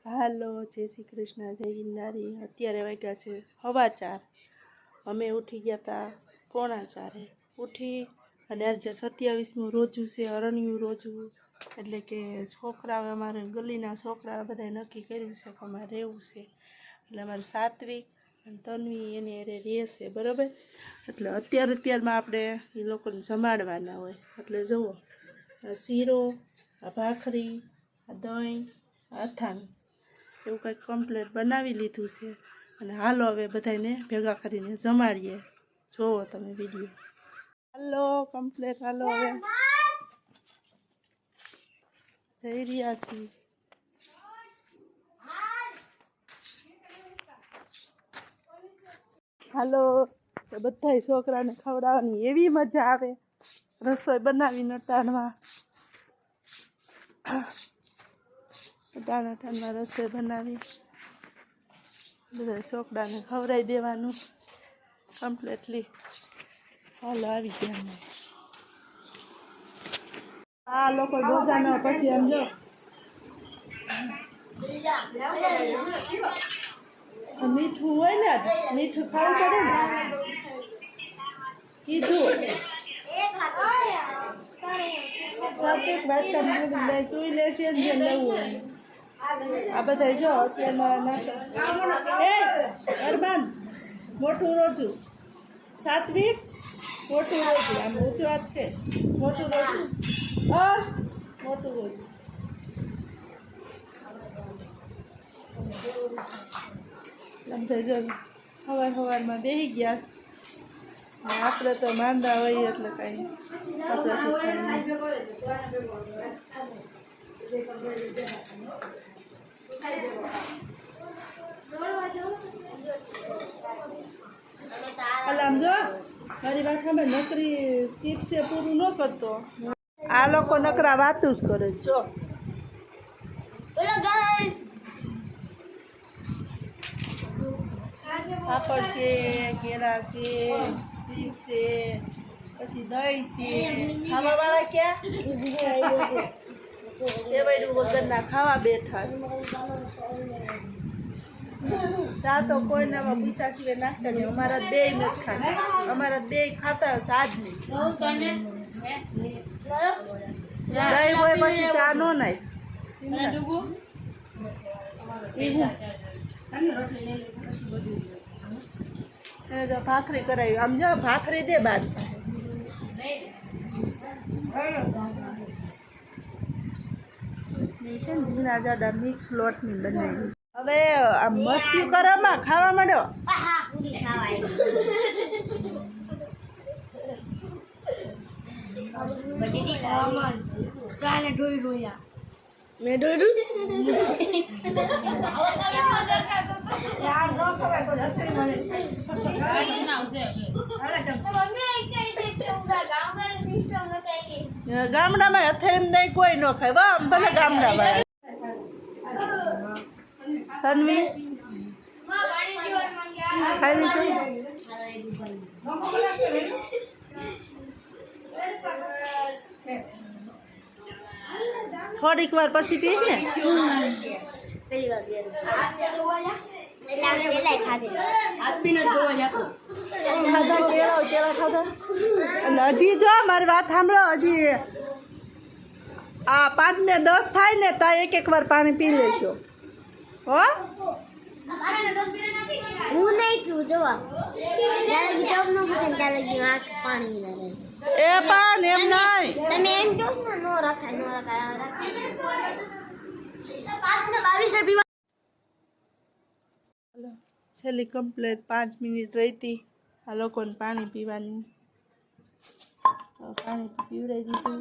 હાલો, જય શ્રી કૃષ્ણ, જય ગિરનારી। અત્યારે વાગ્યા છે 4:15। અમે ઉઠી ગયા હતા 3:45 ઉઠી અને આજે 27મું રોજું છે, અરણ્યું રોજું। એટલે કે છોકરાઓ અમારે ગલીના છોકરા બધાએ નક્કી કર્યું છે કે અમારે રહેવું છે। એટલે અમારે સાત્વિક અને તન્વી એની અરે રહેશે, બરાબર। એટલે અત્યારમાં આપણે એ લોકોને જમાડવાના હોય। એટલે જુઓ, આ શીરો, આ ભાખરી, આ દહીં, અથાણું એવું કંઈક કમ્પ્લેટ બનાવી લીધું છે। અને હાલો હવે બધાને ભેગા કરીને જમાડીએ। જોવો તમે વિડીયો। હાલો કમ્પ્લેટ, હાલો હવે જઈ રહ્યા છીએ। હાલો, તો બધા છોકરાને ખવડાવવાની એવી મજા આવે રસોઈ બનાવીને ટાણમાં। ટાણામાં રસોઈ બનાવી બધા છોકરાને ખવડાવી દેવાનું કમ્પ્લીટલી। હાલો આવી ગયા અમે। આ લોકો રોજાનો પછી એમ જો મીઠું હોય ને, મીઠું ખાવું પડે ને, કીધું સાત્વિક વાટકા મૂકી લે, તું લેશે જ લેવું। આ બધા જો અત્યારના અરમાન મોટું રોજું, સાત્વિક મોટું રોજું, આમ ઊંચું હાથ કે મોટું રોજું, બસ મોટું રોજું। સવારમાં બેસી ગયા। આપણે તો માંદા હોઈએ એટલે કાંઈ આમ જો મારી વાખામાં નકરી ચીપ્સે પૂરું ન કરતો। આ લોકો નકરા વાતું જ કરે જો। પાપડ છે, કેળા છે, ચીપ્સ છે, પછી દહીં છે। ખાવાવાળા ક્યાં સેવૈડું વગરના ખાવા બેઠા। ચા તો કોઈનામાં પૈસા સિવાય નાખતા નહીં। અમારા બે નથી ખાતા, અમારા બે ખાતા ચા જ નહીં। દહીં હોય પછી ચા નો નાય। એને તો ભાખરી કરાવી, આમ જો ભાખરી દે બાદ ઝીણા જાડા મિક્સ લોટની બનાવી। હવે આ મસ્તી કરવામાં ખાવા માંડો। મેં ડોયડું ગામડામાં હથેળી દઈ કોઈ ન ખાય, વાહ ભલે ગામડામાં। તન્વી ખાઈ લીધું? થોડીક વાર પછી પીશ ને। હજી જો મારી વાત સાંભળો, હજી આ 5 ને 10 થાય ને તા એક વાર પાણી પી લેજો હો। હું નહીં પીવું જોવા પાણી એ પણ એમ નહીં, તમે એમ કહો ને નો રખાય છેલ્લી કમ્પ્લેટ 5 મિનિટ રહી હતી આ લોકોને પાણી પીવાની। પાણી પીવડાવી દીધું।